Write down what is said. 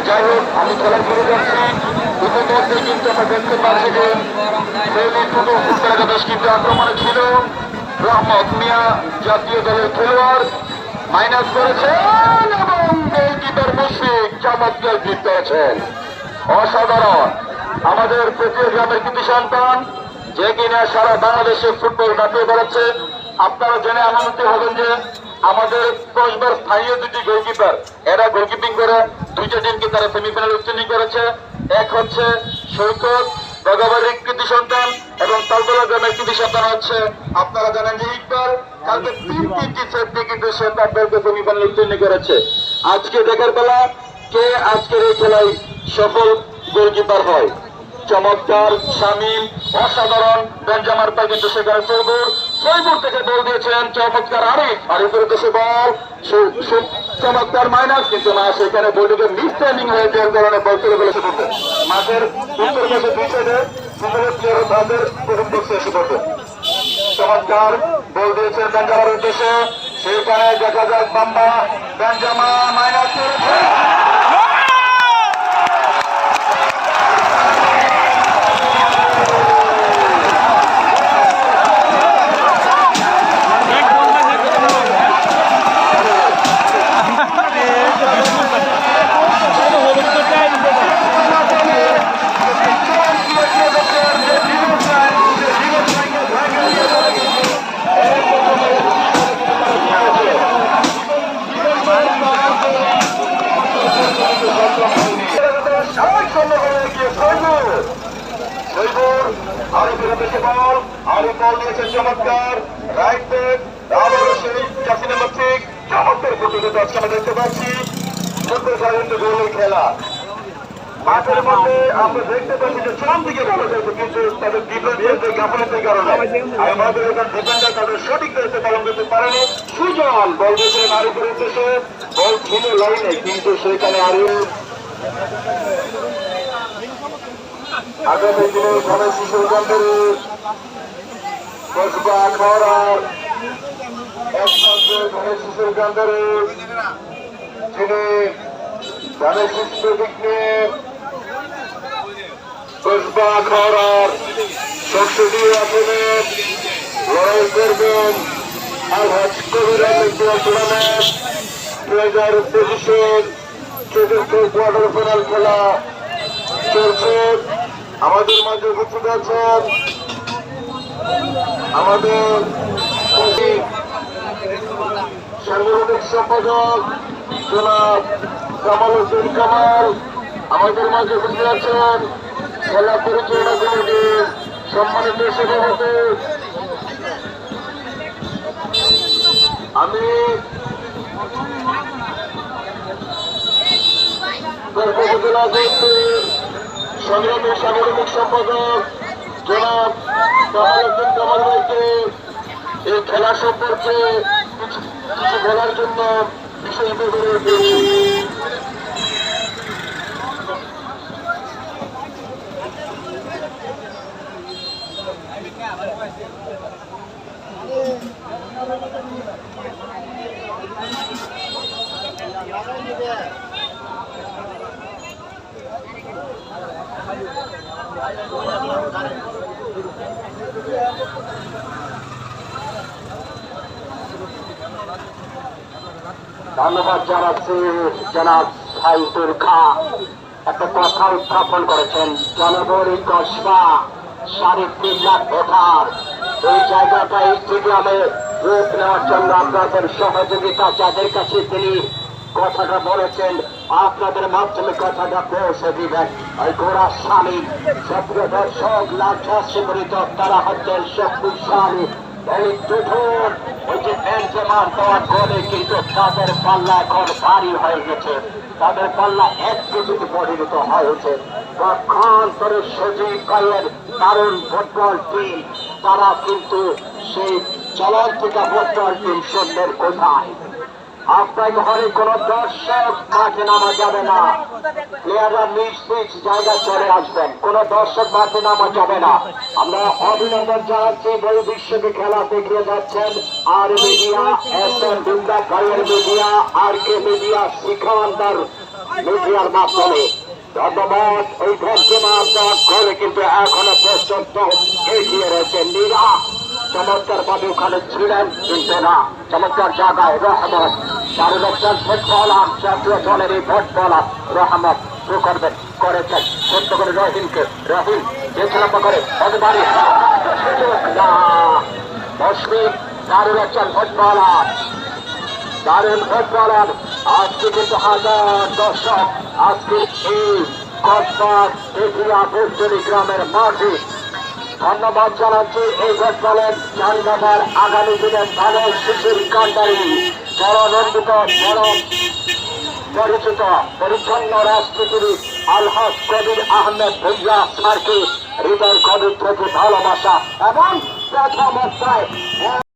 যাই হোক, আমি খেলা ফিরে যাচ্ছি। ইতিমধ্যে কিন্তু আমরা দেখতে পাচ্ছি যে ফুটবল একাদশ কিন্তু আক্রমণে ছিল। রহমত মিয়া জাতীয় দলের খেলোয়াড় মাইনাস করেছেন এবং গোলকিপার মুশফিক চমৎকার জিত করেছেন। অসাধারণ। আমাদের প্রতিও গ্রামের কৃতি সন্তান যে কিনা সারা বাংলাদেশে ফুটবল মাতিয়ে বেড়াচ্ছে। আপনারা জেনে আনন্দিত হবেন যে আমাদের কসবার স্থানীয় দুটি গোলকিপার, এরা গোলকিপিং করে দুইটা টিমকে তারা সেমিফাইনাল উত্তীর্ণ করেছে। এক হচ্ছে সৈকত বগাবাড়ির কৃতি সন্তান এবং তালতলা গ্রামের কৃতি সন্তান হচ্ছে আপনারা জানেন যে ইকবাল। কালকে তিনটি সেট দিয়ে কিন্তু সে তার দলকে সেমিফাইনাল উত্তীর্ণ করেছে। আজকে দেখার বেলা কে আজকের এই খেলায় সফল গোলকিপার হয়। চমৎকার শামীম, অসাধারণ বেঞ্জামার পা কিন্তু সেখানে সৈবুর থেকে বল দিয়েছেন চমৎকার আরিফের উদ্দেশ্যে বল চমৎকার মাইনাস, কিন্তু না সেখানে বলটিকে মিসস্ট্যান্ডিং হয়ে যাওয়ার কারণে বল চলে ফেলেছে মাঠের উত্তর পাশে দুই সাইডে তাদের প্রথম বক্সে এসে পড়বে। চমৎকার বল দিয়েছেন বেঞ্জামার উদ্দেশ্যে, সেখানে দেখা যাক বাম্বা বেঞ্জামা মাইনাস করেছে। চমৎকার রাইট ব্যাক আবারও সেই জাসিন আহমেদ ঠিক চমৎকার প্রতিযোগিতা আজকে আমরা দেখতে পাচ্ছি। ফুটবল খেলা কিন্তু গোলের খেলা। মাঠের মধ্যে আমরা দেখতে পাচ্ছি যে চরম দিকে ভালো খেলছে, কিন্তু তাদের ডিফেন্সের গাফিলতির কারণে আমাদের এখানে ডিফেন্ডার তাদের সঠিক দায়িত্ব পালন করতে পারেনি। সুজন বল দিয়েছিলেন আরিফের উদ্দেশ্যে, বল ছিল লাইনে কিন্তু সেখানে আরিফ আগামী দিনে ঘরে শিশুর কেন্দ্রে কসবা খাওয়ার একমাত্র ঘরে শিশুর কেন্দ্রে যিনি ধানের শিশু দিক নিয়ে কসবা খাওয়ার সংসদীয় আসনে লড়াই করবেন আলহাজ কবির আহমেদ টুর্নামেন্ট 2025 চতুর্থ কোয়ার্টার ফাইনাল খেলা চলছে। আমাদের মাঝে উপস্থিত আছেন আমাদের সাংগঠনিক সম্পাদক জনাব কামাল হোসেন কামাল, আমাদের মাঝে উপস্থিত আছেন খেলা পরিচালনা কমিটির সম্মানিত সভাপতি আমি উপজেলা কমিটির সংগ্রামী সাংগঠনিক সম্পাদক জনাব কামাল হোসেন কামাল ভাইকে এই খেলা সম্পর্কে কিছু বলার জন্য বিশেষভাবে ধন্যবাদ জানাচ্ছি জনাব সাইদুল খা। একটা কথা উত্থাপন করেছেন, জনগণই কসবা 3.5 লাখ ভোটার, এই জায়গাটা স্টেডিয়ামে রূপ নেওয়ার জন্য আপনাদের সহযোগিতা যাদের কাছে তিনি কথাটা বলেছেন আপনাদের মাধ্যমে কথাটা পৌঁছে দিবেন। ওই গোড়া স্বামী সক্রিয় দর্শক লাঠা শিবরিত তারা হচ্ছেন শক্তিশালী এই দুধুর ওই যে বেঞ্জামার দেওয়ার গোলে কিন্তু তাদের পাল্লা এখন ভারী হয়ে গেছে, তাদের পাল্লা 1 কেজিতে পরিণত হয়েছে। পক্ষান্তরে সজীব ভাইয়ের দারুণ ফুটবল টিম, তারা কিন্তু সেই চলন্তিকা ফুটবল টিম শূন্যের কোথায়। আপনার ঘরে কোন দর্শক মাঠে নামা যাবে না, প্লেয়াররা নিজ নিজ জায়গা চলে আসবেন, কোন দর্শক মাঠে নামা যাবে না। আমরা অভিনন্দন জানাচ্ছি বই বিশ্বকে খেলা দেখিয়ে যাচ্ছেন আর মিডিয়া, এস এম বিন্দা ভাইয়ের মিডিয়া, আর কে মিডিয়া, শিখান্দার মিডিয়ার মাধ্যমে। ধন্যবাদ। ওই ঘটনার ঘরে কিন্তু এখনো পর্যন্ত এগিয়ে রয়েছে নীরা। চমৎকার ভাবে ওখানে ছিলেন কিন্তু না, চমৎকার জায়গায় রহমত চারু লক্ষণ ফুটবলার, জাতীয় দলের এই ফুটবলার রহমত করবেন করেছেন ছোট্ট করে রহিমকে। রহিম যেছিলাম করে অতবারই না মুসলিম চারু লক্ষণ ফুটবলার, দারুণ ফুটবলার। আজকে কিন্তু হাজার দর্শক আজকে এই কসবার এশিয়া পুষ্টলী গ্রামের মাঠে ধন্যবাদ জানাচ্ছি এই ফুটবলের জানবার আগামী দিনের ভালো শিশুর কান্ডারি জননন্দিত বড় পরিচিত পরিচ্ছন্ন রাজনীতিবিদ আলহাজ কবির আহমেদ ভুইয়া স্যারকে হৃদয় কবির প্রতি ভালোবাসা এবং প্রথম অধ্যায়